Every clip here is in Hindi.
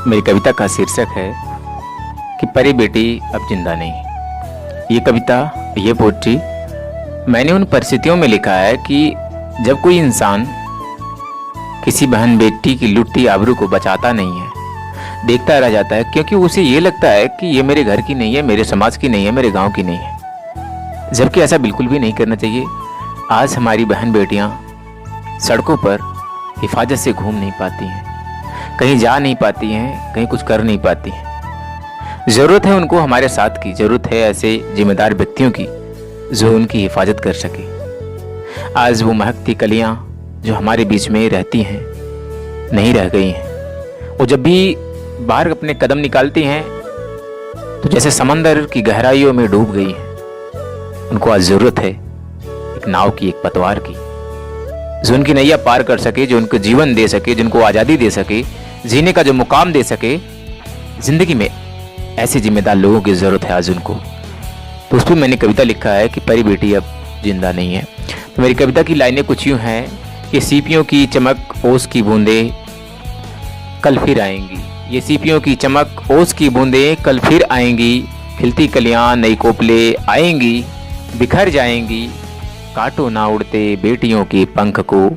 मेरी कविता का शीर्षक है कि परी बेटी अब जिंदा नहीं। ये कविता, ये पोट्री मैंने उन परिस्थितियों में लिखा है कि जब कोई इंसान किसी बहन बेटी की लुटती आबरू को बचाता नहीं है, देखता रह जाता है, क्योंकि उसे ये लगता है कि ये मेरे घर की नहीं है, मेरे समाज की नहीं है, मेरे गांव की नहीं है, जबकि ऐसा बिल्कुल भी नहीं करना चाहिए। आज हमारी बहन बेटियां सड़कों पर हिफाजत से घूम नहीं पाती हैं, कहीं जा नहीं पाती हैं, कहीं कुछ कर नहीं पाती हैं। ज़रूरत है उनको हमारे साथ की, ज़रूरत है ऐसे जिम्मेदार व्यक्तियों की जो उनकी हिफाजत कर सके। आज वो महकती कलियां जो हमारे बीच में रहती हैं नहीं रह गई हैं। वो जब भी बाहर अपने कदम निकालती हैं तो जैसे समंदर की गहराइयों में डूब गई हैं। उनको आज ज़रूरत है एक नाव की, एक पतवार की, जो उनकी नैया पार कर सके, जो उनको जीवन दे सके, जिनको आज़ादी दे सके, जीने का जो मुकाम दे सके। जिंदगी में ऐसे जिम्मेदार लोगों की ज़रूरत है आज उनको। तो उस पर मैंने कविता लिखा है कि परी बेटी अब जिंदा नहीं है। तो मेरी कविता की लाइनें कुछ यूँ हैं कि सीपियों की चमक ओस की बूंदें कल फिर आएंगी। ये सीपियों की चमक ओस की बूंदें कल फिर आएंगी। खिलती कलियां नई कोपले आएंगी, बिखर जाएंगी। काटो ना उड़ते बेटियों के पंख को,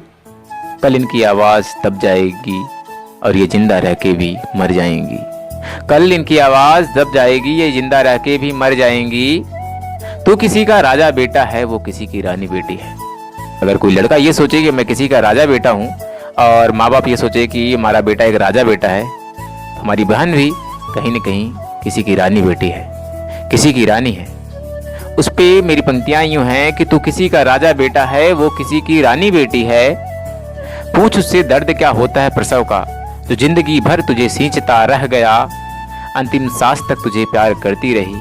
कल इनकी आवाज़ दब जाएगी और ये जिंदा रह के भी मर जाएंगी। कल इनकी आवाज़ दब जाएगी, ये जिंदा रह के भी मर जाएंगी। तो किसी का राजा बेटा है, वो किसी की रानी बेटी है। अगर कोई लड़का ये सोचे कि मैं किसी का राजा बेटा हूँ और माँ बाप ये सोचे कि हमारा बेटा एक राजा बेटा है, तो हमारी बहन भी कहीं न कहीं किसी की रानी बेटी है, किसी की रानी है। उस पे मेरी पंक्तियाँ यूँ हैं कि तू किसी का राजा बेटा है, वो किसी की रानी बेटी है। पूछ उससे दर्द क्या होता है प्रसव का, जो जिंदगी भर तुझे सींचता रह गया। अंतिम सांस तक तुझे प्यार करती रही,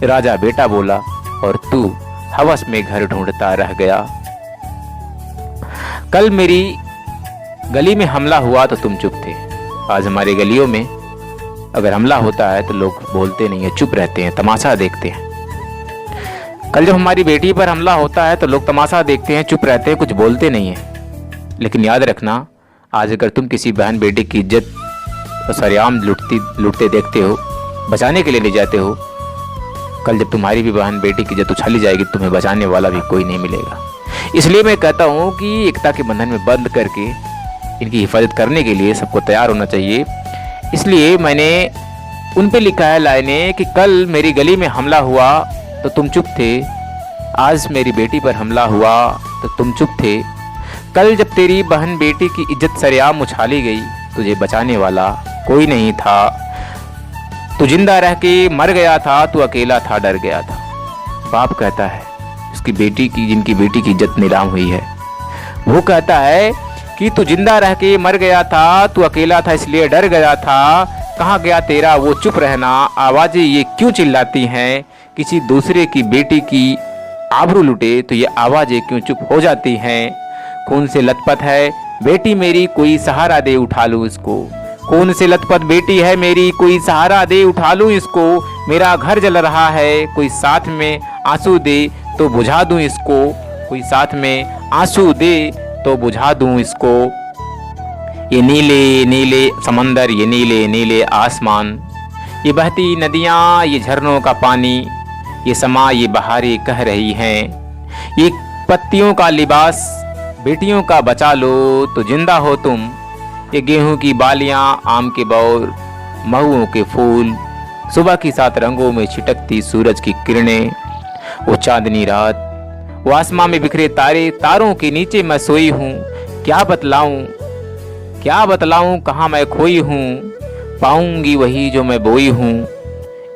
राजा बेटा बोला और तू हवस में घर ढूंढता रह गया। कल मेरी गली में हमला हुआ तो तुम चुप थे। आज हमारे गलियों में अगर हमला होता है तो लोग बोलते नहीं है, चुप रहते हैं, तमाशा देखते हैं। कल जब हमारी बेटी पर हमला होता है तो लोग तमाशा देखते हैं, चुप रहते हैं, कुछ बोलते नहीं हैं। लेकिन याद रखना, आज अगर तुम किसी बहन बेटी की इज्जत सरेआम लूटते देखते हो, बचाने के लिए ले जाते हो, कल जब तुम्हारी भी बहन बेटी की इज्जत उछाली जाएगी, तुम्हें बचाने वाला भी कोई नहीं मिलेगा। इसलिए मैं कहता हूँ कि एकता के बंधन में बंद करके इनकी हिफाजत करने के लिए सबको तैयार होना चाहिए। इसलिए मैंने उन पे लिखा है लाइनें कि कल मेरी गली में हमला हुआ तो तुम चुप थे, आज मेरी बेटी पर हमला हुआ तो तुम चुप थे। कल जब तेरी बहन बेटी की इज्जत सरेआम उछाली गई, तुझे बचाने वाला कोई नहीं था। तू जिंदा रह के मर गया था, तू अकेला था, डर गया था। बाप कहता है उसकी बेटी की, जिनकी बेटी की इज्जत नीलाम हुई है, वो कहता है कि तू जिंदा रह के मर गया था, तू अकेला था इसलिए डर गया था। कहाँ गया तेरा वो चुप रहना, आवाज़ें ये क्यों चिल्लाती हैं। किसी दूसरे की बेटी की आबरू लुटे तो ये आवाज़ें क्यों चुप हो जाती हैं। खून से लथपथ है बेटी मेरी, कोई सहारा दे उठा लूँ इसको। खून से लथपथ बेटी है मेरी, कोई सहारा दे उठा लूँ इसको। मेरा घर जल रहा है, कोई साथ में आंसू दे तो बुझा दूँ इसको। कोई साथ में आंसू दे तो बुझा दूँ इसको। ये नीले नीले समंदर, ये नीले नीले आसमान, ये बहती नदियाँ, ये झरनों का पानी, ये समा ये बहारें कह रही हैं। ये पत्तियों का लिबास बेटियों का बचा लो तो जिंदा हो तुम। ये गेहूं की बालियां, आम के बौर, महुओं के फूल, सुबह की 7 रंगों में छिटकती सूरज की किरणें, वो चांदनी रात, वो आसमां में बिखरे तारे, तारों के नीचे मैं सोई हूँ। क्या बतलाऊं कहाँ मैं खोई हूँ। पाऊंगी वही जो मैं बोई हूँ,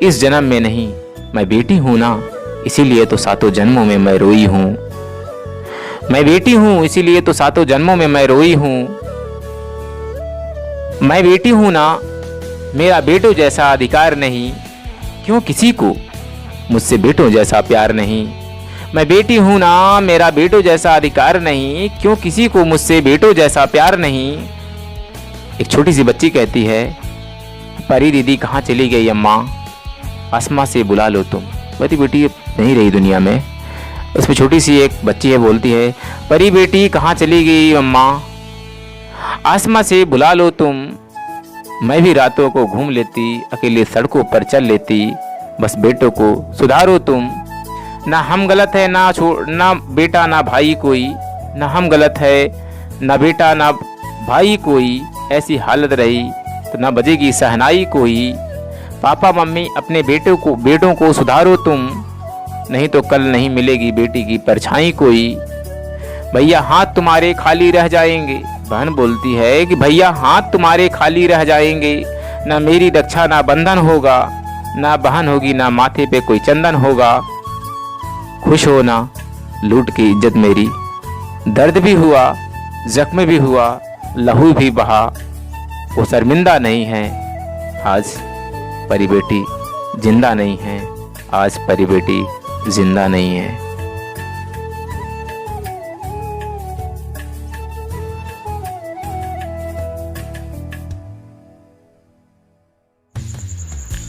इस जन्म में नहीं, मैं बेटी हूँ ना, इसीलिए तो 7 जन्मों में मैं रोई हूँ। मैं बेटी हूँ इसीलिए तो 7 जन्मों में मैं रोई हूँ। मैं बेटी हूँ ना, मेरा बेटों जैसा अधिकार नहीं, क्यों किसी को मुझसे बेटों जैसा प्यार नहीं। मैं बेटी हूँ ना, मेरा बेटों जैसा अधिकार नहीं, क्यों किसी को मुझसे बेटों जैसा प्यार नहीं। एक छोटी सी बच्ची कहती है, परी दीदी कहाँ चली गई अम्मा, आसमां से बुला लो तुम। बड़ी बेटी नहीं रही दुनिया में। उसमें छोटी सी एक बच्ची है, बोलती है, परी बेटी कहाँ चली गई अम्मा, आसमां से बुला लो तुम। मैं भी रातों को घूम लेती, अकेले सड़कों पर चल लेती। बस बेटों को सुधारो तुम। ना हम गलत है ना बेटा ना भाई कोई, ना हम गलत है ना बेटा ना भाई कोई। ऐसी हालत रही तो ना बजेगी शहनाई कोई। पापा मम्मी अपने बेटों को सुधारो तुम, नहीं तो कल नहीं मिलेगी बेटी की परछाई कोई। भैया हाथ तुम्हारे खाली रह जाएंगे, बहन बोलती है कि भैया हाथ तुम्हारे खाली रह जाएंगे। ना मेरी रक्षा ना बंधन होगा, ना बहन होगी ना माथे पे कोई चंदन होगा। खुश हो ना लूट की इज्जत मेरी, दर्द भी हुआ जख्म भी हुआ लहू भी बहा। वो शर्मिंदा नहीं है आज परी बेटी जिंदा नहीं है, आज परी बेटी जिंदा नहीं है।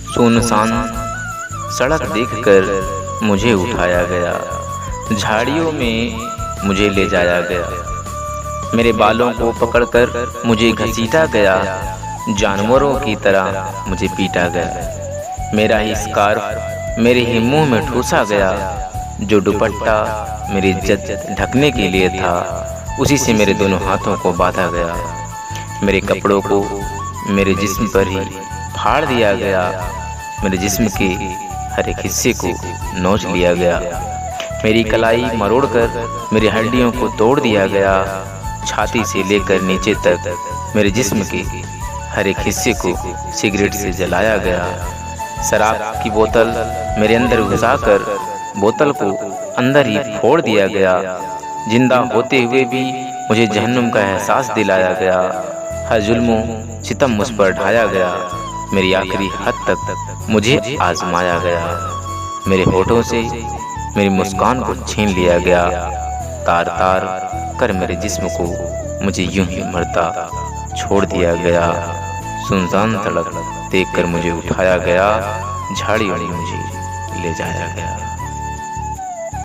सुनसान सड़क देखकर मुझे उठाया गया, झाड़ियों में मुझे ले जाया गया। मेरे बालों को पकड़कर मुझे घसीटा गया, जानवरों की तरह मुझे पीटा गया। मेरा ही स्कार्फ मेरे ही मुंह में ठूसा गया, जो दुपट्टा मेरी इज्जत ढकने के लिए था उसी से मेरे दोनों हाथों को बांधा गया। मेरे कपड़ों को मेरे जिस्म पर ही फाड़ दिया गया, मेरे जिस्म के हर एक हिस्से को नोच लिया गया। मेरी कलाई मरोड़कर मेरी हड्डियों को तोड़ दिया गया, छाती से लेकर नीचे तक मेरे जिस्म के हर एक हिस्से को सिगरेट से जलाया गया। शराब की बोतल मेरे अंदर घुसाकर बोतल को अंदर ही फोड़ दिया गया। जिंदा होते हुए भी मुझे जहन्नुम का एहसास दिलाया गया, हर जुल्मों सितम मुझ पर ढाया गया। मेरी आखिरी हद तक मुझे आजमाया गया, मेरे होठों से मेरी मुस्कान को छीन लिया गया। तार तार कर मेरे जिस्म को मुझे यूं ही मरता छोड़ दिया गया। सुनसान सड़क देखकर मुझे उठाया गया, झाड़ियों में मुझे ले जाया गया।